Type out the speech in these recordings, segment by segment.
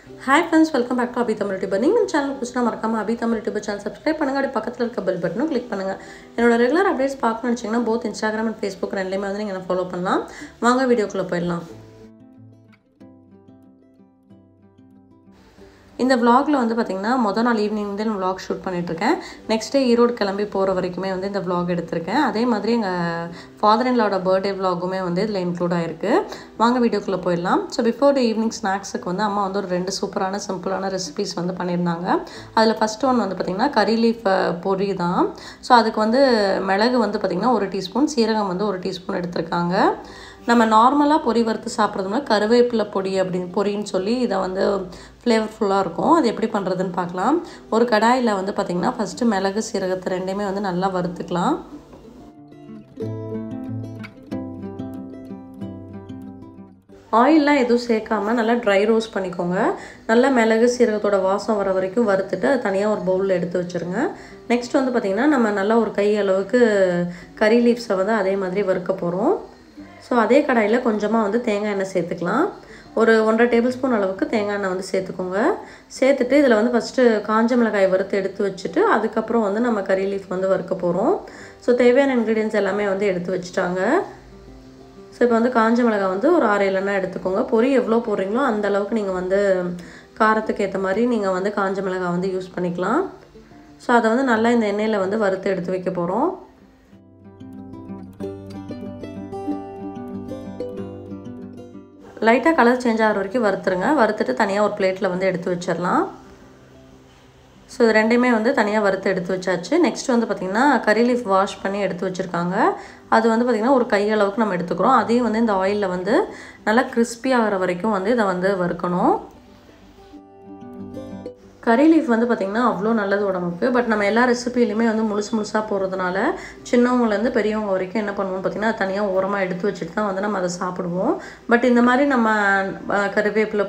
Hi friends, welcome back to abitamilyoutuber. நீங்க இந்த channel புதுசா மறக்காம abitamilyoutuber சேனல் சப்ஸ்கிரைப் பண்ணுங்க. அப்படியே பக்கத்துல இருக்க பெல் பட்டனும் கிளிக் பண்ணுங்க. என்னோட ரெகுலர் அப்டேட்ஸ் பார்க்கணும்னு நினைச்சீங்கன்னா both Instagram and Facebook ரெண்டுலயுமே வந்து நீங்க என்ன ஃபாலோ பண்ணலாம். வாங்க வீடியோக்குள்ள போயிடலாம். இந்த vlogல வந்து பாத்தீங்கன்னா முதல் நாள் ஈவினிங் வந்து நான் vlog ஷூட் பண்ணிட்டு இருக்கேன். நெக்ஸ்ட் டே ஈரோடு கிளம்பி போற வரைக்குமே வந்து இந்த vlog எடுத்துர்க்கேன். அதே மாதிரி எங்க ஃாதர் இன் லாவோட பர்த்டே vlogமே வந்து இதுல இன்க்ளூட் ஆயிருக்கு. வாங்க வீடியோக்குள்ள போயிடலாம். சோ பிஃபோர் தி ஈவினிங் ஸ்நாக்ஸ்க்கு வந்து அம்மா வந்து ஒரு ரெண்டு சூப்பரான சிம்பிளான ரெசிபீஸ் வந்து பண்ணிருந்தாங்க. அதுல ஃபர்ஸ்ட் ஒன் வந்து பாத்தீங்கன்னா கரி லீஃப் பொரி தான். சோ அதுக்கு வந்து மிளகு வந்து பாத்தீங்கன்னா 1 டீஸ்பூன், சீரகம் வந்து 1 டீஸ்பூன் எடுத்துர்க்காங்க. நம்ம நார்மலா பொரி வறுத்து சாப்பிடுறதுனா கருவேப்பிலை பொடி பொரின்னு சொல்லி இத வந்து ஃப்ளேவர்ஃபுல்லா இருக்கும். அது எப்படி பண்றதுன்னு பார்க்கலாம். ஒரு கடாயில வந்து பாத்தீங்கன்னா ஃபர்ஸ்ட் மிளகு சீரகத்தை ரெண்டையுமே வந்து நல்லா வறுத்துக்கலாம். ஆயில்லாம் எதுவும் சேர்க்காம நல்லா ட்ரை ரோஸ்ட் பண்ணிக்கோங்க. நல்லா மிளகு சீரகத்தோட வாசம் வர வரைக்கும் வறுத்துட்டு அது தனியா ஒரு பவுல்ல எடுத்து வச்சிருங்க. நெக்ஸ்ட் வந்து பாத்தீங்கன்னா நம்ம நல்லா ஒரு கை அளவுக்கு கரி லீவ்ஸை வந்து அதே மாதிரி வறுக்க போறோம். சோ அதே கடாயில கொஞ்சமா வந்து தேங்காய் எண்ணெய் சேர்த்துக்கலாம். ஒரு 1.5 டேபிள்ஸ்பூன் அளவுக்கு தேங்காய் எண்ணெய் வந்து சேர்த்துக்கோங்க. சேர்த்துட்டு இதுல வந்து ஃபர்ஸ்ட் காஞ்ச மிளகாய் வறுத்து எடுத்து வச்சிட்டு அதுக்கு அப்புறம் வந்து நம்ம கரி லீஃப் வந்து வறுக்க போறோம். சோ தேவையான இன்கிரிடியன்ட்ஸ் எல்லாமே வந்து எடுத்து வச்சிட்டாங்க. சோ இப்போ வந்து காஞ்ச மிளகாய் வந்து ஒரு 6-7 எண்ணெய் எடுத்துக்கோங்க. பொரி எவ்வளவு போடுறீங்களோ அந்த அளவுக்கு நீங்க வந்து காரத்துக்கு ஏத்த மாதிரி நீங்க வந்து காஞ்ச மிளகாய் வந்து யூஸ் பண்ணிக்கலாம். சோ அத வந்து நல்லா இந்த எண்ணெயில வந்து வறுத்து எடுத்து வைக்க போறோம். லைட்டா கலர் சேஞ்ச் ஆகுற வரைக்கும் வறுத்துருங்க. வறுத்துட்டு தனியா ஒரு பிளேட்ல வந்து எடுத்து வச்சிரலாம். சோ இது ரெண்டையுமே வந்து தனியா வறுத்து எடுத்து வச்சாச்சு. நெக்ஸ்ட் வந்து பாத்தீங்கன்னா கரி லீஃப் வாஷ் பண்ணி எடுத்து வச்சிருக்காங்க. அது வந்து பாத்தீங்கன்னா ஒரு கை அளவுக்கு நம்ம எடுத்துக்கிறோம். அதையும் வந்து இந்த ஆயில்ல வந்து நல்லா கிறிஸ்பி ஆகுற வரைக்கும் வந்து இத வந்து வறுக்கணும். கரி லீஃப் வந்து பாத்தீங்கன்னா அவ்ளோ நல்லது உடம்புக்கு. பட் நம்ம எல்லா ரெசிபிலயுமே வந்து முழுசா போறதுனால சின்னவங்கல இருந்து பெரியவங்க வரைக்கும் என்ன பண்ணுவோம் பாத்தீங்கன்னா தனியா ஓரமா எடுத்து வச்சிட்டு தான் வந்து நம்ம அத சாப்பிடுவோம். பட் இந்த மாதிரி நம்ம கறிவேப்பிலை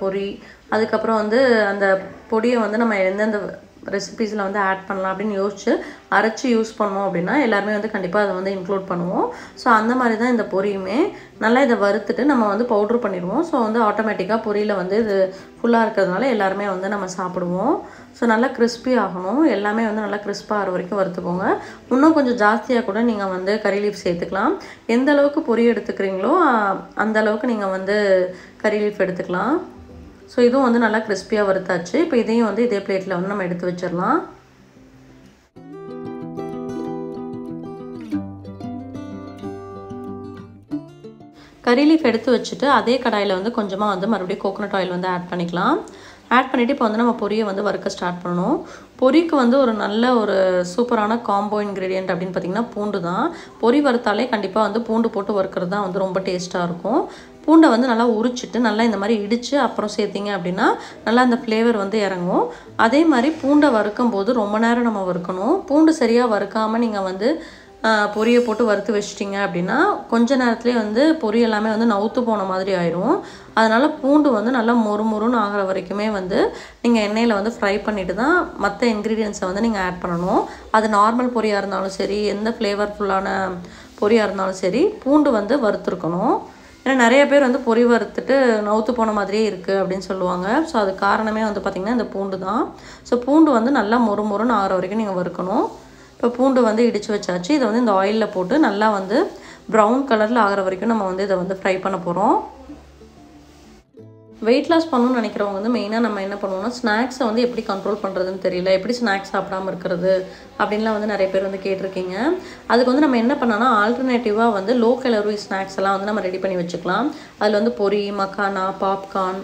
பொரி அதுக்கு அப்புறம் வந்து அந்த பொடியை வந்து நம்ம எந்தெந்த ரெசிபீஸ்ல வந்து ஆட் பண்ணலாம் அப்படினு யோசிச்சு அரைச்சு யூஸ் பண்ணோம் அப்படினா எல்லாரும் வந்து கண்டிப்பா அத வந்து இன்க்ளூட் பண்ணுவோம். சோ அந்த மாதிரி தான் இந்த பொரியுமே நல்லா இத வறுத்துட்டு நம்ம வந்து பவுடர் பண்ணிடுவோம். சோ வந்து ஆட்டோமேட்டிக்கா பொரியில வந்து இது ஃபுல்லா இருக்கிறதுனால எல்லாரும் வந்து நம்ம சாப்பிடுவோம். சோ நல்லா கிறிஸ்பி ஆகணும். எல்லாமே வந்து நல்லா கிறிஸ்பா ஆற வரைக்கும் வறுத்துக்கோங்க. இன்னும் கொஞ்சம் ஜாஸ்தியா கூட நீங்க வந்து கரி லீஃப் சேர்த்துக்கலாம். எந்த அளவுக்கு பொரி எடுத்துக்கறீங்களோ அந்த அளவுக்கு நீங்க வந்து கரி லீஃப் எடுத்துக்கலாம். சோ இதுவும் வந்து நல்லா கிறிஸ்பியா வறுத்தாச்சு. இப்போ இதையும் வந்து இதே பிளேட்ல வந்து நம்ம எடுத்து வச்சிரலாம். கரி லீஃப் எடுத்து வச்சிட்டு அதே கடாயில வந்து கொஞ்சமா வந்து மறுபடியும் கோகனட் ஆயில் வந்து ஆட் பண்ணிக்கலாம். ஆட் பண்ணிட்டு இப்போ வந்து நம்ம பொரியை வந்து வறுக்க ஸ்டார்ட் பண்ணனும். பொரிக்கு வந்து ஒரு நல்ல ஒரு சூப்பரான காம்போ இன்கிரிடியன்ட் அப்படினு பாத்தீங்கன்னா பூண்டு தான். பொரி வறுத்தாலே கண்டிப்பா வந்து பூண்டு போட்டு வறுக்கிறது தான் வந்து ரொம்ப டேஸ்டா இருக்கும். பூண்டை வந்து நல்லா உரிச்சிட்டு நல்லா இந்த மாதிரி இடிச்சு அப்புறம் சேர்த்தீங்க அப்படினா நல்லா அந்த ஃப்ளேவர் வந்து இறங்கும். அதே மாதிரி பூண்டை வறுக்கும்போது ரொம்ப நேரம் நம்ம வறுக்கணும். பூண்டு சரியா வறுக்காம நீங்க வந்து பொரியை போட்டு வறுத்து வச்சிட்டீங்க அப்படினா கொஞ்ச நேரத்திலே வந்து பொரி எல்லாமே வந்து நவுத்து போன மாதிரி ஆயிரும். அதனால பூண்டு வந்து நல்லா மொறுமொறுன்னு ஆகுற வரைக்குமே வந்து நீங்க எண்ணெயில வந்து ஃப்ரை பண்ணிட்டு தான் மத்த இன்கிரிடியன்ட்ஸை வந்து நீங்க ஆட் பண்ணணும். அது நார்மல் பொரியா இருந்தாலும் சரி எந்த ஃப்ளேவர்ஃபுல்லான பொரியா இருந்தாலும் சரி பூண்டு வந்து வறுத்துக்கணும். ஏன்னா நிறைய பேர் வந்து பொரி வறுத்துட்டு நவுத்து போன மாதிரியே இருக்கு அப்படின்னு சொல்லுவாங்க. சோ அது காரணமே வந்து பாத்தீங்கன்னா இந்த பூண்டு தான். சோ பூண்டு வந்து நல்லா மொறுமொறுன்னு ஆகுற வரைக்கும் நீங்க வறுக்கணும். இப்போ பூண்டு வந்து இடிச்சு வச்சாச்சு. இத வந்து இந்த ஆயில்ல போட்டு நல்லா வந்து பிரவுன் கலர்ல ஆகுற வரைக்கும் நம்ம வந்து இத வந்து ஃப்ரை பண்ண போறோம். வெயிட் லாஸ் பண்ணனும்னு நினைக்கிறவங்க வந்து மெயினா நம்ம என்ன பண்ணுவோம்னா ஸ்நாக்ஸை வந்து எப்படி கண்ட்ரோல் பண்றதுன்னு தெரியல. எப்படி ஸ்நாக்ஸ் சாப்பிடாம இருக்கிறது அப்படின்லாம் வந்து நிறைய பேர் வந்து கேட்டிருக்கீங்க. அதுக்கு வந்து நம்ம என்ன பண்ணனா ஆல்டர்னேட்டிவா வந்து லோ கலோரி ஸ்நாக்ஸ் எல்லாம் வந்து நம்ம ரெடி பண்ணி வச்சுக்கலாம். அதுல வந்து பொரி, மக்கானா, பாப்கார்ன்,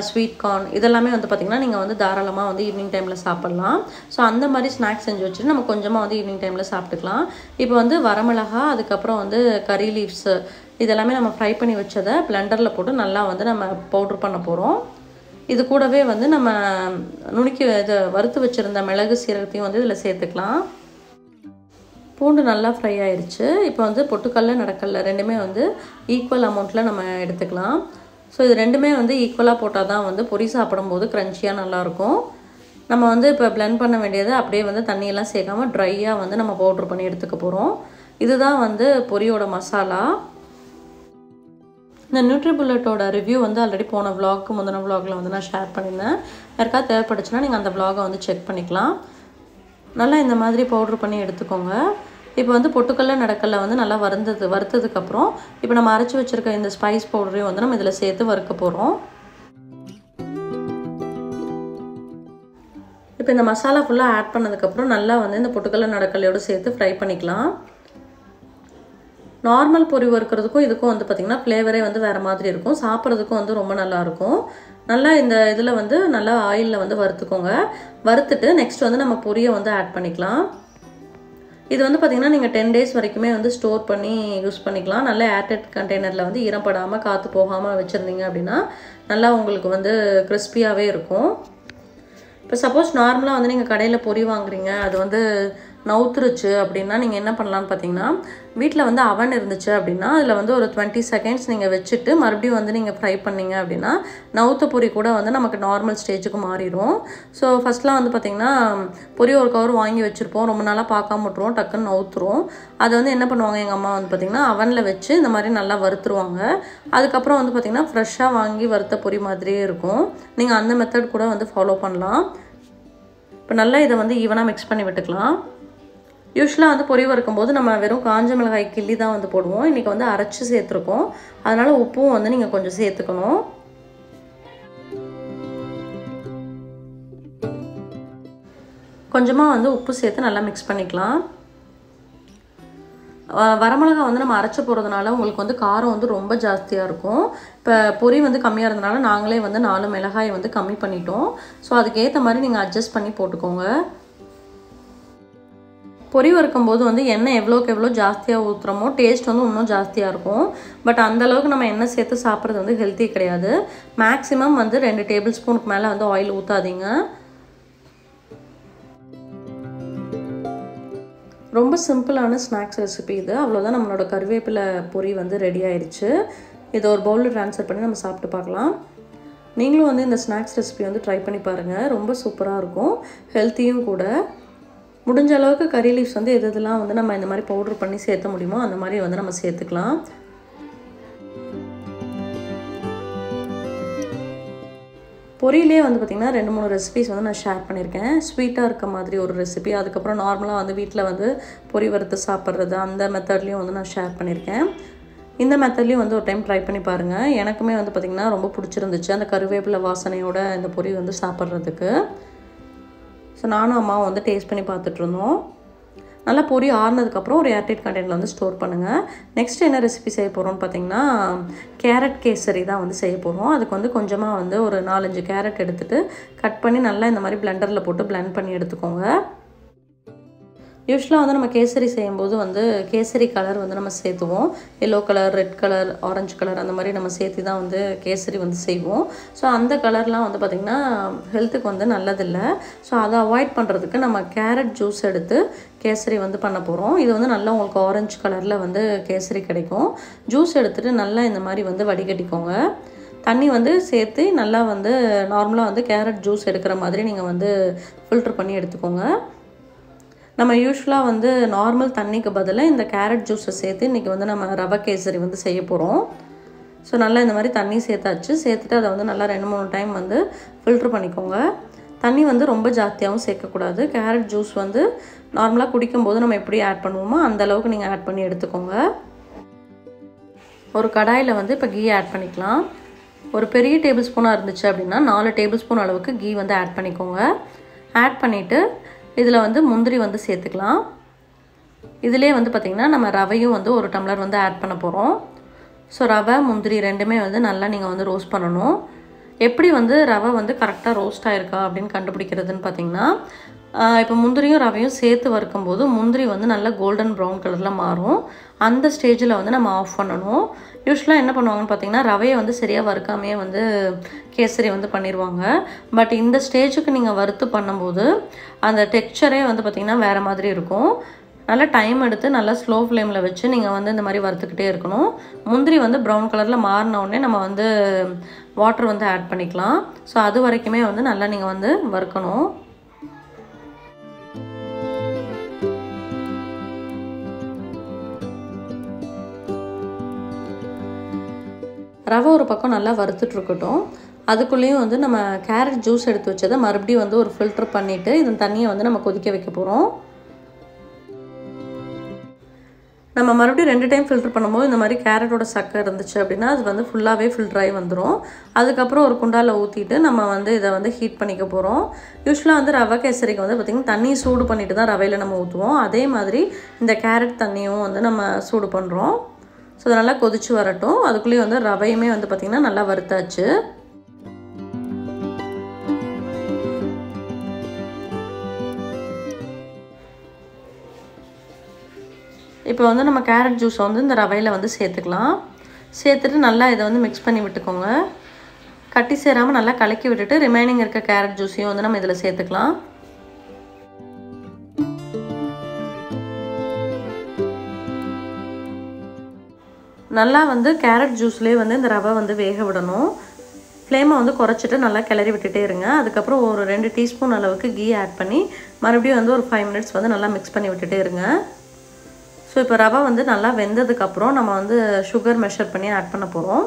ஸ்வீட் கார்ன் இதெல்லாமே வந்து பாத்தீங்கன்னா நீங்க வந்து தாராளமா வந்து ஈவினிங் டைம்ல சாப்பிடலாம். சோ அந்த மாதிரி ஸ்நாக்ஸ் செஞ்சு வச்சிட்டு நம்ம கொஞ்சமா வந்து ஈவினிங் டைம்ல சாப்பிட்டுக்கலாம். இப்போ வந்து வரமிளகாய் அதுக்கு அப்புறம் வந்து கரி லீவ்ஸ் இதெல்லாமே நம்ம ஃப்ரை பண்ணி வச்சதை பிளெண்டர்ல போட்டு நல்லா வந்து நம்ம பவுடர் பண்ண போறோம். இது கூடவே வந்து நம்ம நுணுக்கி வறுத்து வச்சிருந்த மிளகு சீரகத்தையும் வந்து இதுல சேர்த்துக்கலாம். பூண்டு நல்லா ஃப்ரை ஆயிருச்சு. இப்போ வந்து பொட்டுக்கல்ல நடக்கல்ல ரெண்டுமே வந்து ஈக்குவல் அமௌண்ட்ல நம்ம எடுத்துக்கலாம். சோ இது ரெண்டுமே வந்து ஈக்குவலா போட்டா தான் வந்து பொரி சாப்பிடும்போது கிரன்ச்சியா நல்லா இருக்கும். நம்ம வந்து இப்போ blend பண்ண வேண்டியது அப்படியே வந்து தண்ணி எல்லாம் சேர்க்காம ட்ரையா வந்து நம்ம பவுடர் பண்ணி எடுத்துக்க போறோம். இதுதான் வந்து பொரியோட மசாலா. இந்த நியூட்ரிபுல்லட்டோட ரிவ்யூ வந்து ஆல்ரெடி போன vlogக்கு முந்தின vlogல வந்து நான் ஷேர் பண்ணியிருந்தேன். யாருக்காவது தேவைப்பட்டுச்சுன்னா நீங்கள் அந்த vlogவை வந்து செக் பண்ணிக்கலாம். நல்லா இந்த மாதிரி பவுட்ரு பண்ணி எடுத்துக்கோங்க. இப்போ வந்து பொட்டுக்கல்ல நடக்கல்ல வந்து நல்லா வறுத்ததுக்கப்புறம் இப்போ நம்ம அரைச்சி வச்சுருக்க இந்த ஸ்பைஸ் பவுடரையும் வந்து நம்ம இதில் சேர்த்து வறுக்க போகிறோம். இப்போ இந்த மசாலா ஃபுல்லாக ஆட் பண்ணதுக்கப்புறம் நல்லா வந்து இந்த பொட்டுக்கல்ல நடக்கல்லையோடு சேர்த்து ஃப்ரை பண்ணிக்கலாம். நார்மல் பொரி வறுக்கிறதுக்கும் இதுக்கும் வந்து பார்த்திங்கன்னா ஃப்ளேவரே வந்து வேறு மாதிரி இருக்கும். சாப்பிட்றதுக்கும் வந்து ரொம்ப நல்லாயிருக்கும். நல்லா இந்த இதில் வந்து நல்லா ஆயிலில் வந்து வறுத்துக்கோங்க. வறுத்துட்டு நெக்ஸ்ட் வந்து நம்ம பொரியை வந்து ஆட் பண்ணிக்கலாம். இது வந்து பார்த்திங்கன்னா நீங்கள் 10 days வரைக்குமே வந்து ஸ்டோர் பண்ணி யூஸ் பண்ணிக்கலாம். நல்ல ஏர்டைட் கண்டெய்னரில் வந்து ஈரப்படாமல் காற்று போகாமல் வச்சுருந்தீங்க அப்படின்னா நல்லா உங்களுக்கு வந்து கிறிஸ்பியாகவே இருக்கும். இப்போ சப்போஸ் நார்மலாக வந்து நீங்கள் கடையில் பொரி வாங்குறீங்க, அது வந்து நவுத்துருச்சு அப்படின்னா நீங்கள் என்ன பண்ணலான்னு பார்த்தீங்கன்னா, வீட்டில் வந்து அவன் இருந்துச்சு அப்படின்னா அதில் வந்து ஒரு 20 seconds நீங்கள் வச்சுட்டு மறுபடியும் வந்து நீங்கள் ஃப்ரை பண்ணிங்க அப்படின்னா நவுத்த பொரி கூட வந்து நமக்கு நார்மல் ஸ்டேஜுக்கு மாறிடும். ஸோ ஃபஸ்ட்லாம் வந்து பார்த்திங்கன்னா பொரி ஒரு கவர் வாங்கி வச்சுருப்போம், ரொம்ப நாளாக பார்க்காம விட்ருவோம், டக்குன்னு நவுத்துரும். அதை வந்து என்ன பண்ணுவாங்க எங்கள் அம்மா வந்து பார்த்திங்கன்னா அவனில் வச்சு இந்த மாதிரி நல்லா வறுத்துருவாங்க. அதுக்கப்புறம் வந்து பார்த்திங்கன்னா ஃப்ரெஷ்ஷாக வாங்கி வறுத்த பொரி மாதிரியே இருக்கும். நீங்கள் அந்த மெத்தட் கூட வந்து ஃபாலோ பண்ணலாம். இப்போ நல்லா இதை வந்து ஈவனாக மிக்ஸ் பண்ணி விட்டுக்கலாம். யூஸ்வலாக வந்து பொரி வறுக்கும்போது நம்ம வெறும் காஞ்ச மிளகாய் கிள்ளி தான் வந்து போடுவோம். இன்றைக்கி வந்து அரைச்சி சேர்த்துருக்கோம். அதனால் உப்பும் வந்து நீங்கள் கொஞ்சம் சேர்த்துக்கணும். கொஞ்சமாக வந்து உப்பு சேர்த்து நல்லா மிக்ஸ் பண்ணிக்கலாம். வரமிளகா வந்து நம்ம அரைச்சி போகிறதுனால உங்களுக்கு வந்து காரம் வந்து ரொம்ப ஜாஸ்தியாக இருக்கும். இப்போ பொரி வந்து கம்மியாக இருந்தனால நாங்களே வந்து 4 மிளகாயை வந்து கம்மி பண்ணிட்டோம். ஸோ அதுக்கேற்ற மாதிரி நீங்கள் அட்ஜஸ்ட் பண்ணி போட்டுக்கோங்க. பொரி வறுக்கும்போது வந்து எண்ணெய் எவ்வளோக்கு எவ்வளோ ஜாஸ்தியாக ஊற்றுறோமோ டேஸ்ட் வந்து இன்னும் ஜாஸ்தியாக இருக்கும். பட் அந்தளவுக்கு நம்ம எண்ணெய் சேர்த்து சாப்பிட்றது வந்து ஹெல்த்தி கிடையாது. மேக்ஸிமம் வந்து 2 டேபிள் ஸ்பூனுக்கு மேலே வந்து ஆயில் ஊற்றாதீங்க. ரொம்ப சிம்பிளான ஸ்நாக்ஸ் ரெசிபி இது. அவ்வளோதான், நம்மளோட கருவேப்பிலை பொரி வந்து ரெடி ஆயிடுச்சு. இதை ஒரு பவுலில் ட்ரான்ஸ்ஃபர் பண்ணி நம்ம சாப்பிட்டு பார்க்கலாம். நீங்களும் வந்து இந்த ஸ்நாக்ஸ் ரெசிபி வந்து ட்ரை பண்ணி பாருங்கள். ரொம்ப சூப்பராக இருக்கும், ஹெல்த்தியும் கூட. முடிஞ்ச அளவுக்கு கறி லீவ்ஸ் வந்து எதெல்லாம் வந்து நம்ம இந்த மாதிரி பவுட்ரு பண்ணி சேர்த்த முடியுமோ அந்த மாதிரி வந்து நம்ம சேர்த்துக்கலாம். பொரியிலே வந்து பார்த்திங்கன்னா 2-3 ரெசிபிஸ் வந்து நான் ஷேர் பண்ணியிருக்கேன். ஸ்வீட்டாக இருக்க மாதிரி ஒரு ரெசிபி, அதுக்கப்புறம் நார்மலாக வந்து வீட்டில் வந்து பொரி வறுத்து சாப்பிட்றது அந்த மெத்தட்லேயும் வந்து நான் ஷேர் பண்ணியிருக்கேன். இந்த மெத்தட்லேயும் வந்து ஒரு டைம் ட்ரை பண்ணி பாருங்கள். எனக்குமே வந்து பார்த்திங்கன்னா ரொம்ப பிடிச்சிருந்துச்சு அந்த கருவேப்பிலை வாசனையோட இந்த பொரி வந்து சாப்பிட்றதுக்கு. ஸோ நானும் அம்மாவும் வந்து டேஸ்ட் பண்ணி பார்த்துட்ருந்தோம். நல்லா பொரி ஆறுனதுக்கப்புறம் ஒரு ஏர்டைட் கண்டெய்னரில் வந்து ஸ்டோர் பண்ணுங்கள். நெக்ஸ்ட் என்ன ரெசிபி செய்ய போகிறோம்னு பார்த்திங்கன்னா கேரட் கேசரி தான் வந்து செய்ய போகிறோம். அதுக்கு வந்து கொஞ்சமாக வந்து ஒரு 4-5 கேரட் எடுத்துகிட்டு கட் பண்ணி நல்லா இந்த மாதிரி பிளெண்டரில் போட்டு பிளெண்ட் பண்ணி எடுத்துக்கோங்க. யூஸ்வலாக வந்து நம்ம கேசரி செய்யும்போது வந்து கேசரி கலர் வந்து நம்ம சேர்த்துவோம். Yellow colour, red colour, orange colour அந்த மாதிரி நம்ம சேர்த்து தான் வந்து கேசரி வந்து செய்வோம். ஸோ அந்த கலர்லாம் வந்து பார்த்திங்கன்னா ஹெல்த்துக்கு வந்து நல்லதில்லை. ஸோ அதை அவாய்ட் பண்ணுறதுக்கு நம்ம கேரட் ஜூஸ் எடுத்து கேசரி வந்து பண்ண போகிறோம். இது வந்து நல்லா உங்களுக்கு ஆரஞ்சு கலரில் வந்து கேசரி கிடைக்கும். ஜூஸ் எடுத்துகிட்டு நல்லா இந்த மாதிரி வந்து வடிகட்டிக்கோங்க. தண்ணி வந்து சேர்த்து நல்லா வந்து நார்மலாக வந்து கேரட் ஜூஸ் எடுக்கிற மாதிரி நீங்கள் வந்து ஃபில்ட்ரு பண்ணி எடுத்துக்கோங்க. நம்ம யூஸ்வலாக வந்து நார்மல் தண்ணிக்கு பதிலாக இந்த கேரட் ஜூஸை சேர்த்து இன்றைக்கி வந்து நம்ம ரவை கேசரி வந்து செய்ய போகிறோம். ஸோ நல்லா இந்த மாதிரி தண்ணி சேர்த்தாச்சு. சேர்த்துட்டு அதை வந்து நல்லா 2-3 டைம் வந்து ஃபில்ட்ரு பண்ணிக்கோங்க. தண்ணி வந்து ரொம்ப ஜாஸ்தியாகவும் சேர்க்கக்கூடாது. கேரட் ஜூஸ் வந்து நார்மலாக குடிக்கும்போது நம்ம எப்படி ஆட் பண்ணுவோமோ அந்தளவுக்கு நீங்கள் ஆட் பண்ணி எடுத்துக்கோங்க. ஒரு கடாயில் வந்து இப்போ கீ ஆட் பண்ணிக்கலாம். ஒரு பெரிய டேபிள் ஸ்பூனாக இருந்துச்சு அப்படின்னா 4 டேபிள் ஸ்பூன் அளவுக்கு கீ வந்து ஆட் பண்ணிக்கோங்க. ஆட் பண்ணிவிட்டு இதில் வந்து முந்திரி வந்து சேர்த்துக்கலாம். இதிலே வந்து பார்த்திங்கன்னா நம்ம ரவையும் வந்து 1 டம்ளர் வந்து ஆட் பண்ண போகிறோம். ஸோ ரவை முந்திரி ரெண்டுமே வந்து நல்லா நீங்கள் வந்து ரோஸ்ட் பண்ணணும். எப்படி வந்து ரவை வந்து கரெக்டாக ரோஸ்ட் ஆகிருக்கா அப்படின்னு கண்டுபிடிக்கிறதுன்னு பார்த்திங்கன்னா இப்போ முந்திரியும் ரவையும் சேர்த்து வறுக்கும்போது முந்திரி வந்து நல்லா கோல்டன் ப்ரௌன் கலரில் மாறும். அந்த ஸ்டேஜில் வந்து நம்ம ஆஃப் பண்ணணும். யூஸ்வலாக என்ன பண்ணுவாங்கன்னு பார்த்திங்கன்னா ரவையை வந்து சரியாக வறுக்காமையே வந்து கேசரி வந்து பண்ணிடுவாங்க. பட் இந்த ஸ்டேஜுக்கு நீங்கள் வறுத்து பண்ணும்போது அந்த டெக்ஸ்சரே வந்து பார்த்திங்கன்னா வேறு மாதிரி இருக்கும். நல்லா டைம் எடுத்து நல்லா ஸ்லோ ஃப்ளேமில் வச்சு நீங்கள் வந்து இந்த மாதிரி வறுத்துக்கிட்டே இருக்கணும். முந்திரி வந்து ப்ரௌன் கலரில் மாறினோடனே நம்ம வந்து வாட்டர் வந்து ஆட் பண்ணிக்கலாம். ஸோ அது வரைக்குமே வந்து நல்லா நீங்கள் வந்து வறுக்கணும். ரவை ஒரு பக்கம் நல்லா வறுத்துட்ருக்கட்டும். அதுக்குள்ளேயும் வந்து நம்ம கேரட் ஜூஸ் எடுத்து வச்சதை மறுபடியும் வந்து ஒரு ஃபில்டர் பண்ணிவிட்டு இதன் தண்ணியை வந்து நம்ம கொதிக்க வைக்க போகிறோம். நம்ம மறுபடியும் 2 டைம் ஃபில்டர் பண்ணும்போது இந்த மாதிரி கேரட்டோட சக்கை இருந்துச்சு அப்படின்னா அது வந்து ஃபுல்லாகவே ஃபில்டர் ஆகி வந்துடும். அதுக்கப்புறம் ஒரு குண்டாவில் ஊற்றிட்டு நம்ம வந்து இதை வந்து ஹீட் பண்ணிக்க போகிறோம். யூஸ்வலாக வந்து ரவை கேசரிக்கு வந்து பார்த்திங்கன்னா தண்ணி சூடு பண்ணிவிட்டு தான் ரவையில் நம்ம ஊற்றுவோம். அதே மாதிரி இந்த கேரட் தண்ணியும் வந்து நம்ம சூடு பண்ணுறோம். ஸோ அதை நல்லா கொதிச்சு வரட்டும். அதுக்குள்ளேயும் வந்து ரவையுமே வந்து பார்த்திங்கன்னா நல்லா வறுத்தாச்சு. இப்போ வந்து நம்ம கேரட் ஜூஸை வந்து இந்த ரவையில் வந்து சேர்த்துக்கலாம். சேர்த்துட்டு நல்லா இதை வந்து மிக்ஸ் பண்ணி விட்டுக்கோங்க. கட்டி சேராமல் நல்லா கலக்கி விட்டுட்டு ரிமைனிங் இருக்க கேரட் ஜூஸையும் வந்து நம்ம இதில் சேர்த்துக்கலாம். நல்லா வந்து கேரட் ஜூஸ்லேயே வந்து இந்த ரவை வந்து வேக விடணும். ஃப்ளேமை வந்து குறைச்சிட்டு நல்லா கிளறி விட்டுட்டே இருங்க. அதுக்கப்புறம் ஒரு 2 டீஸ்பூன் அளவுக்கு கீ ஆட் பண்ணி மறுபடியும் வந்து ஒரு 5 மினிட்ஸ் வந்து நல்லா மிக்ஸ் பண்ணி விட்டுட்டே இருங்க. ஸோ இப்போ ரவை வந்து நல்லா வெந்ததுக்கப்புறம் நம்ம வந்து சுகர் மெஷர் பண்ணி ஆட் பண்ண போகிறோம்.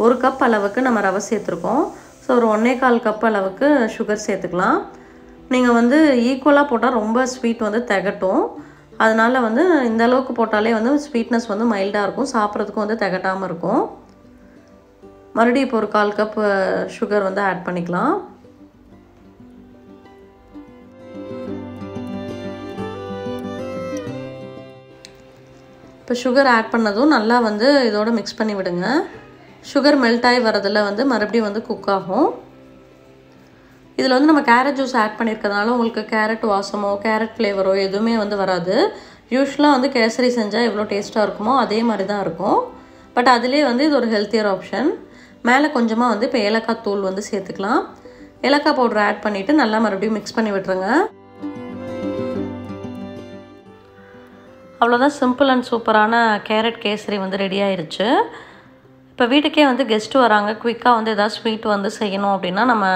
1 கப் அளவுக்கு நம்ம ரவை சேர்த்துருக்கோம். ஸோ ஒரு 1.25 கப் அளவுக்கு சுகர் சேர்த்துக்கலாம். நீங்கள் வந்து ஈக்குவலாக போட்டால் ரொம்ப ஸ்வீட் வந்து திகட்டும். அதனால் வந்து இந்த அளவுக்கு போட்டாலே வந்து ஸ்வீட்னஸ் வந்து மைல்டாக இருக்கும், சாப்பிட்றதுக்கும் வந்து திகட்டாமல் இருக்கும். மறுபடியும் இப்போ ஒரு 1/4 கப் சுகர் வந்து ஆட் பண்ணிக்கலாம். இப்போ சுகர் ஆட் பண்ணதும் நல்லா வந்து இதோட மிக்ஸ் பண்ணி விடுங்க. சுகர் மெல்ட் ஆகி வரதில் வந்து மறுபடியும் வந்து குக் ஆகும். இதில் வந்து நம்ம கேரட் ஜூஸ் ஆட் பண்ணியிருக்கிறதுனால உங்களுக்கு கேரட் வாசமோ கேரட் ஃப்ளேவரோ எதுவுமே வந்து வராது. யூஸ்வலாக வந்து கேசரி செஞ்சால் எவ்வளோ டேஸ்ட்டாக இருக்குமோ அதே மாதிரி தான் இருக்கும். பட் அதிலே வந்து இது ஒரு ஹெல்த்தியர் ஆப்ஷன். மேலே கொஞ்சமாக வந்து இப்போ ஏலக்காய் தூள் வந்து சேர்த்துக்கலாம். ஏலக்காய் பவுடர் ஆட் பண்ணிவிட்டு நல்லா மறுபடியும் மிக்ஸ் பண்ணி விட்டுருங்க. அவ்வளோதான், சிம்பிள் அண்ட் சூப்பரான கேரட் கேசரி வந்து ரெடி ஆயிடுச்சு. இப்போ வீட்டுக்கே வந்து கெஸ்ட்டு வராங்க, குயிக்காக வந்து எதாவது ஸ்வீட் வந்து செய்யணும் அப்படின்னா நம்ம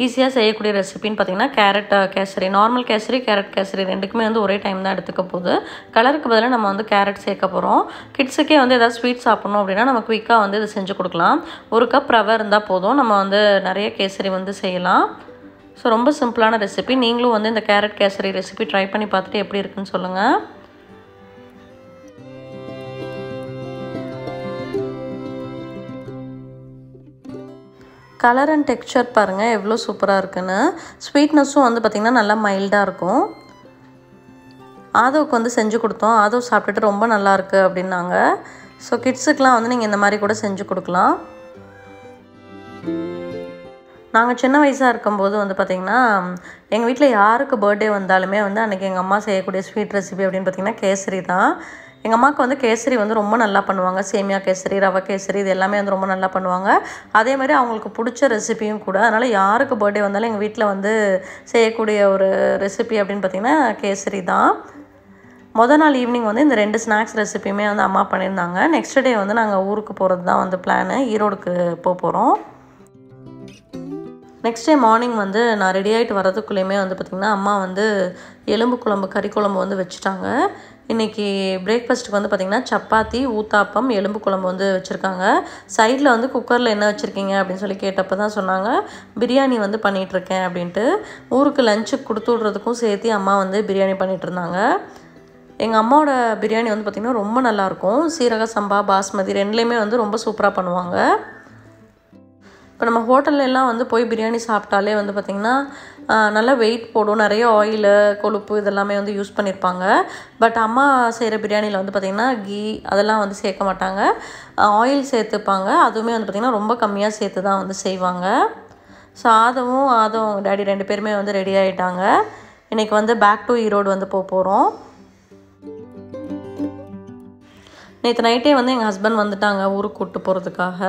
ஈஸியாக செய்யக்கூடிய ரெசிபின்னு பார்த்திங்கன்னா carrot kesari. Normal kesari, carrot kesari ரெண்டுக்குமே வந்து ஒரே டைம் தான் எடுத்துக்க போகுது. கலருக்கு பதிலாக நம்ம வந்து கேரட் சேர்க்க போகிறோம். கிட்ஸுக்கே வந்து எதாவது ஸ்வீட் சாப்பிட்ணும் அப்படின்னா நம்ம குயிக்காக வந்து இதை செஞ்சு கொடுக்கலாம். 1 கப் ரவை இருந்தால் போதும், நம்ம வந்து நிறைய கேசரி வந்து செய்யலாம். ஸோ ரொம்ப சிம்பிளான ரெசிபி. நீங்களும் வந்து இந்த கேரட் கேசரி ரெசிபி ட்ரை பண்ணி பார்த்துட்டு எப்படி இருக்குன்னு சொல்லுங்கள். கலர் அண்ட் டெக்ஸ்சர் பாருங்கள் எவ்வளோ சூப்பராக இருக்குன்னு. ஸ்வீட்னஸும் வந்து பார்த்திங்கன்னா நல்லா மைல்டாக இருக்கும். ஆதவுக்கு வந்து செஞ்சு கொடுத்தோம். ஆதவ் சாப்பிட்டுட்டு ரொம்ப நல்லாயிருக்கு அப்படின்னாங்க. ஸோ கிட்ஸுக்கெலாம் வந்து நீங்கள் இந்த மாதிரி கூட செஞ்சு கொடுக்கலாம். நாங்கள் சின்ன வயசாக இருக்கும்போது வந்து பார்த்திங்கன்னா எங்கள் வீட்டில் யாருக்கு பர்த்டே வந்தாலுமே வந்து அன்றைக்கி எங்கள் அம்மா செய்யக்கூடிய ஸ்வீட் ரெசிபி அப்படின்னு பார்த்திங்கன்னா கேசரி தான். எங்கள் அம்மாவுக்கு வந்து கேசரி வந்து ரொம்ப நல்லா பண்ணுவாங்க. சேமியா கேசரி, ரவை கேசரி இது எல்லாமே வந்து ரொம்ப நல்லா பண்ணுவாங்க. அதே மாதிரி அவங்களுக்கு பிடிச்ச ரெசிபியும் கூட. அதனால் யாருக்கு பர்த்டே வந்தாலும் எங்கள் வீட்டில் வந்து செய்யக்கூடிய ஒரு ரெசிபி அப்படின்னு பார்த்திங்கன்னா கேசரி தான். மொதல் நாள் ஈவினிங் வந்து இந்த 2 ஸ்நாக்ஸ் ரெசிபியுமே வந்து அம்மா பண்ணியிருந்தாங்க. நெக்ஸ்ட் டே வந்து நாங்கள் ஊருக்கு போகிறது தான் வந்து பிளானு. ஈரோடுக்கு போகிறோம். நெக்ஸ்ட் டே மார்னிங் வந்து நான் ரெடி ஆகிட்டு வரதுக்குள்ளேயுமே வந்து பார்த்திங்கன்னா அம்மா வந்து எலும்பு குழம்பு, கறி குழம்பு வந்து வச்சுட்டாங்க. இன்றைக்கி பிரேக்ஃபாஸ்ட்டுக்கு வந்து பார்த்திங்கன்னா சப்பாத்தி, ஊத்தாப்பம், எலும்பு குழம்பு வந்து வச்சுருக்காங்க. சைடில் வந்து குக்கரில் என்ன வச்சுருக்கீங்க அப்படின்னு சொல்லி கேட்டப்போ தான் சொன்னாங்க பிரியாணி வந்து பண்ணிகிட்ருக்கேன் அப்படின்ட்டு. ஊருக்கு லஞ்சுக்கு கொடுத்து விட்றதுக்கும் சேர்த்து அம்மா வந்து பிரியாணி பண்ணிகிட்ருந்தாங்க. எங்கள் அம்மாவோட பிரியாணி வந்து பார்த்திங்கன்னா ரொம்ப நல்லாயிருக்கும். சீரக சம்பா, பாஸ்மதி ரெண்டுலேயுமே வந்து ரொம்ப சூப்பராக பண்ணுவாங்க. இப்போ நம்ம ஹோட்டல்லாம் வந்து போய் பிரியாணி சாப்பிட்டாலே வந்து பார்த்திங்கன்னா நல்லா வெயிட் போடும், நிறைய ஆயிலு, கொழுப்பு இதெல்லாமே வந்து யூஸ் பண்ணியிருப்பாங்க. பட் அம்மா செய்கிற பிரியாணியில் வந்து பார்த்திங்கன்னா கீ அதெல்லாம் வந்து சேர்க்க மாட்டாங்க, ஆயில் சேர்த்துப்பாங்க. அதுவுமே வந்து பார்த்திங்கன்னா ரொம்ப கம்மியாக சேர்த்து தான் வந்து செய்வாங்க. ஸோ ஆதவும் டேடி 2 பேருமே வந்து ரெடி ஆகிட்டாங்க. இன்றைக்கி வந்து பேக் டு ஈரோடு வந்து போகிறோம். நேற்று நைட்டே வந்து எங்கள் ஹஸ்பண்ட் வந்துட்டாங்க ஊருக்கு கூப்பிட்டு போகிறதுக்காக.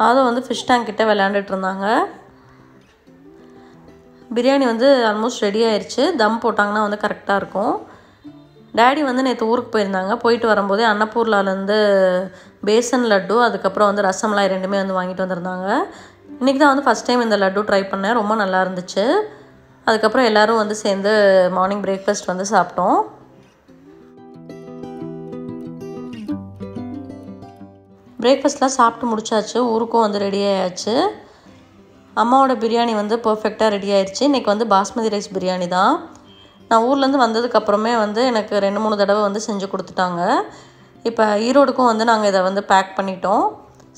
அதுவும் வந்து ஃபிஷ் டேங்க் கிட்டே விளையாண்டுட்டு இருந்தாங்க. பிரியாணி வந்து ஆல்மோஸ்ட் ரெடி ஆயிடுச்சு. தம் போட்டாங்கன்னா வந்து கரெக்டாக இருக்கும். டேடி வந்து நேற்று ஊருக்கு போயிருந்தாங்க. போயிட்டு வரும்போதே அன்னப்பூர்லாலேருந்து பேசன் லட்டு, அதுக்கப்புறம் வந்து ரசமலாய் ரெண்டுமே வந்து வாங்கிட்டு வந்திருந்தாங்க. இன்றைக்கி தான் வந்து ஃபஸ்ட் டைம் இந்த லட்டு ட்ரை பண்ணேன். ரொம்ப நல்லா இருந்துச்சு. அதுக்கப்புறம் எல்லோரும் வந்து சேர்ந்து மார்னிங் பிரேக்ஃபாஸ்ட் வந்து சாப்பிட்டோம். பிரேக்ஃபாஸ்ட்லாம் சாப்பிட்டு முடிச்சாச்சு. ஊருக்கும் வந்து ரெடி ஆயாச்சு. அம்மாவோட பிரியாணி வந்து பர்ஃபெக்டாக ரெடி ஆயிடுச்சு. இன்றைக்கி வந்து பாஸ்மதி ரைஸ் பிரியாணி தான். நான் ஊர்லேருந்து வந்ததுக்கப்புறமே வந்து எனக்கு 2-3 தடவை வந்து செஞ்சு கொடுத்துட்டாங்க. இப்போ ஈரோடுக்கும் வந்து நாங்கள் இதை வந்து பேக் பண்ணிட்டோம்.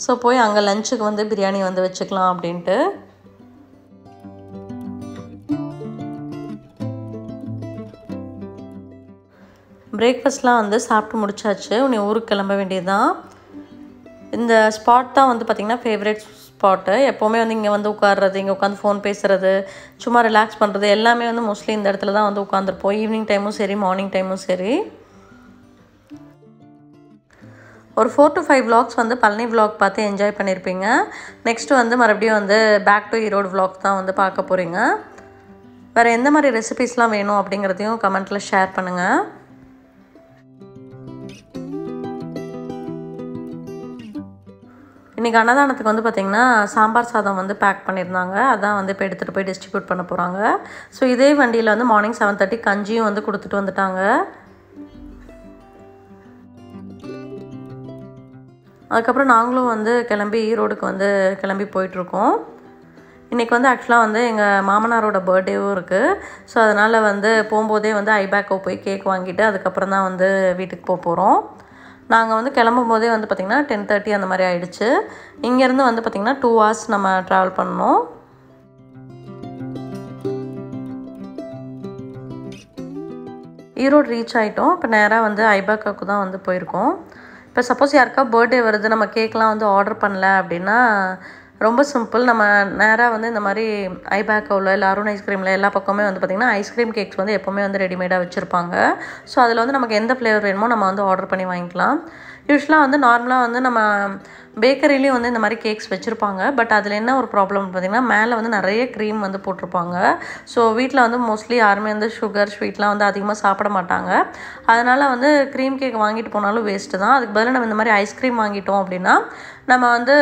ஸோ போய் அங்கே லஞ்சுக்கு வந்து பிரியாணி வந்து வச்சுக்கலாம் அப்படின்ட்டு. பிரேக்ஃபாஸ்ட்லாம் வந்து சாப்பிட்டு முடிச்சாச்சு. உன்னை ஊருக்கு கிளம்ப வேண்டியது தான். இந்த ஸ்பாட் தான் வந்து பார்த்திங்கன்னா ஃபேவரட் ஸ்பாட்டு. எப்போவுமே வந்து இங்கே வந்து உட்கார்றது, இங்கே உட்காந்து ஃபோன் பேசுகிறது, சும்மா ரிலாக்ஸ் பண்ணுறது எல்லாமே வந்து மோஸ்ட்லி இந்த இடத்துல தான் வந்து உட்காந்துருப்போம். ஈவினிங் டைமும் சரி, மார்னிங் டைமும் சரி. ஒரு 4 to 5 vlogs வந்து பழனி vlog பார்த்து என்ஜாய் பண்ணியிருப்பீங்க. நெக்ஸ்ட்டு வந்து மறுபடியும் வந்து பேக் டு ஈரோடு vlog தான் வந்து பார்க்க போகிறீங்க. வேறு எந்த மாதிரி ரெசிபீஸ்லாம் வேணும் அப்படிங்கிறதையும் கமெண்ட்டில் ஷேர் பண்ணுங்கள். இன்றைக்கி அன்னதானத்துக்கு வந்து பார்த்திங்கன்னா சாம்பார் சாதம் வந்து பேக் பண்ணியிருந்தாங்க. அதான் வந்து இப்போ எடுத்துகிட்டு போய் டிஸ்ட்ரிபியூட் பண்ண போகிறாங்க. ஸோ இதே வண்டியில் வந்து மார்னிங் 7:30 கஞ்சியும் வந்து கொடுத்துட்டு வந்துட்டாங்க. அதுக்கப்புறம் நாங்களும் வந்து கிளம்பி ஈரோடுக்கு வந்து கிளம்பி போயிட்டுருக்கோம். இன்றைக்கி வந்து ஆக்சுவலாக வந்து எங்கள் மாமனாரோட பர்த்டேவும் இருக்குது. ஸோ அதனால் வந்து போகும்போதே வந்து ஐபேக்கோ போய் கேக் வாங்கிட்டு அதுக்கப்புறம் தான் வந்து வீட்டுக்கு போகிறோம். நாங்கள் வந்து கிளம்பும் போதே வந்து பார்த்திங்கன்னா 10:30 அந்த மாதிரி ஆகிடுச்சு. இங்கேருந்து வந்து பார்த்திங்கன்னா 2 hours நம்ம ட்ராவல் பண்ணோம். ஈரோடு ரீச் ஆகிட்டோம். இப்போ நேராக வந்து ஐபேக்கோக்கு தான் வந்து போயிருக்கோம். இப்போ சப்போஸ் யாருக்கா பர்த்டே வருது, நம்ம கேக்லாம் வந்து ஆர்டர் பண்ணல அப்படின்னா ரொம்ப சிம்பிள். நம்ம நேராக வந்து இந்த மாதிரி ஐபேக்கோவில் இல்லை அருண் ஐஸ்கிரீமில் எல்லா பக்கமே வந்து பார்த்திங்கன்னா ஐஸ்கிரீம் கேக்ஸ் வந்து எப்போவுமே வந்து ரெடிமேடாக வச்சுருப்பாங்க. ஸோ அதில் வந்து நமக்கு எந்த ஃப்ளேவர் வேணுமோ நம்ம வந்து ஆர்டர் பண்ணி வாங்கிக்கலாம். யூஸ்வலாக வந்து நார்மலாக வந்து நம்ம பேக்கரிலையும் வந்து இந்த மாதிரி கேக்ஸ் வச்சுருப்பாங்க. பட் அதில் என்ன ஒரு ப்ராப்ளம் பார்த்திங்கன்னா மேலே வந்து நிறைய க்ரீம் வந்து போட்டிருப்பாங்க. ஸோ வீட்டில் வந்து மோஸ்ட்லி யாருமே வந்து சுகர் ஸ்வீட்லாம் வந்து அதிகமாக சாப்பிட மாட்டாங்க. அதனால் வந்து க்ரீம் கேக் வாங்கிட்டு போனாலும் வேஸ்ட்டு தான். அதுக்கு பதிலாக நம்ம இந்த மாதிரி ஐஸ்கிரீம் வாங்கிட்டோம் அப்படின்னா நம்ம வந்து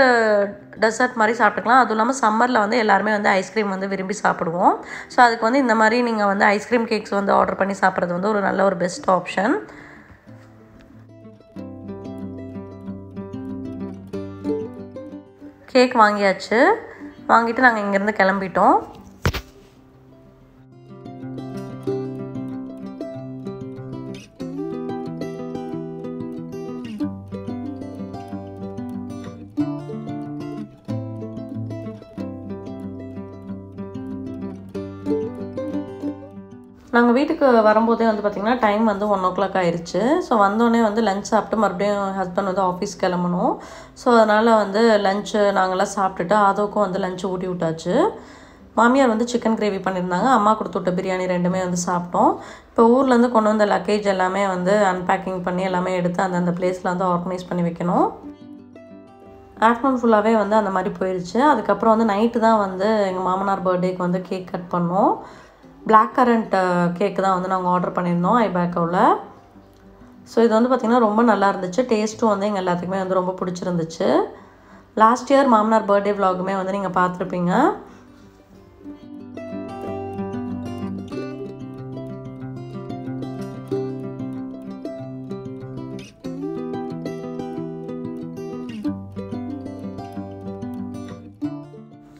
டெசர்ட் மாதிரி சாப்பிட்டுக்கலாம். அதுவும் இல்லாமல் சம்மரில் வந்து எல்லாருமே வந்து ஐஸ்கிரீம் வந்து விரும்பி சாப்பிடுவோம். ஸோ அதுக்கு வந்து இந்த மாதிரி நீங்கள் வந்து ஐஸ்கிரீம் கேக்ஸ் வந்து ஆர்டர் பண்ணி சாப்பிட்றது வந்து ஒரு நல்ல ஒரு பெஸ்ட் ஆப்ஷன். கேக் வாங்கியாச்சு. வாங்கிட்டு நாங்கள் இங்கேருந்து கிளம்பிட்டோம். நாங்கள் வீட்டுக்கு வரும்போதே வந்து பார்த்திங்கன்னா டைம் வந்து 1 o'clock ஆயிடுச்சு. ஸோ வந்தோடனே வந்து லஞ்ச் சாப்பிட்டு மறுபடியும் ஹஸ்பண்ட் வந்து ஆஃபீஸ் கிளம்பணும். ஸோ அதனால் வந்து லஞ்சு நாங்கள்லாம் சாப்பிட்டுட்டு ஆதோக்கும் வந்து லஞ்சு ஊட்டி விட்டாச்சு. மாமியார் வந்து சிக்கன் கிரேவி பண்ணியிருந்தாங்க. அம்மா கொடுத்து விட்ட பிரியாணி 2மே வந்து சாப்பிட்டோம். இப்போ ஊர்லேருந்து கொண்டு வந்த லக்கேஜ் எல்லாமே வந்து அன்பேக்கிங் பண்ணி எல்லாமே எடுத்து அந்தந்த பிளேஸில் வந்து ஆர்கனைஸ் பண்ணி வைக்கணும். ஆஃப்டர்நூன் ஃபுல்லாகவே வந்து அந்த மாதிரி போயிடுச்சு. அதுக்கப்புறம் வந்து நைட்டு தான் வந்து எங்கள் மாமனார் பர்த்டேக்கு வந்து கேக் கட் பண்ணோம். பிளாக் கரண்ட் கேக்கு தான் வந்து நாங்கள் ஆர்டர் பண்ணியிருந்தோம் ஐபேக்கோவில். ஸோ இது வந்து பார்த்திங்கன்னா ரொம்ப நல்லா இருந்துச்சு. டேஸ்ட்டும் வந்து எங்கள் எல்லாத்துக்குமே வந்து ரொம்ப பிடிச்சிருந்துச்சு. லாஸ்ட் இயர் மாமனார் பர்த்டே விலாகுமே வந்து நீங்கள் பார்த்துருப்பீங்க.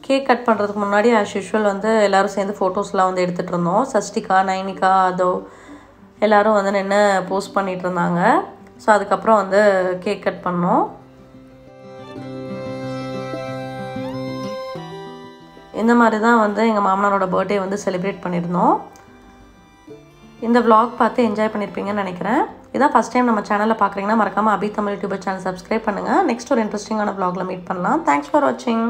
கேக் கட் பண்ணுறதுக்கு முன்னாடி ஆஸ் யூஷுவல் வந்து எல்லோரும் சேர்ந்து ஃபோட்டோஸ்லாம் வந்து எடுத்துகிட்டு இருந்தோம். சஷ்டிகா, நைனிகா, அதோ எல்லோரும் வந்து நின்று போஸ்ட் பண்ணிகிட்டு இருந்தாங்க. ஸோ அதுக்கப்புறம் வந்து கேக் கட் பண்ணோம். இந்த மாதிரி தான் வந்து எங்கள் மாமனாரோட பர்த்டே வந்து செலிப்ரேட் பண்ணியிருந்தோம். இந்த vlog பார்த்து என்ஜாய் பண்ணியிருப்பீங்கன்னு நினைக்கிறேன். இதான் ஃபஸ்ட் டைம் நம்ம சேனலில் பார்க்குறீங்கன்னா மறக்காமல் அபிதமிழ் யூடியூபர் சேனல் சப்ஸ்கிரைப் பண்ணுங்கள். நெக்ஸ்ட் ஒரு இன்ட்ரெஸ்டிங்கான vlogல மீட் பண்ணலாம். தேங்க்ஸ் ஃபார் வாட்சிங்.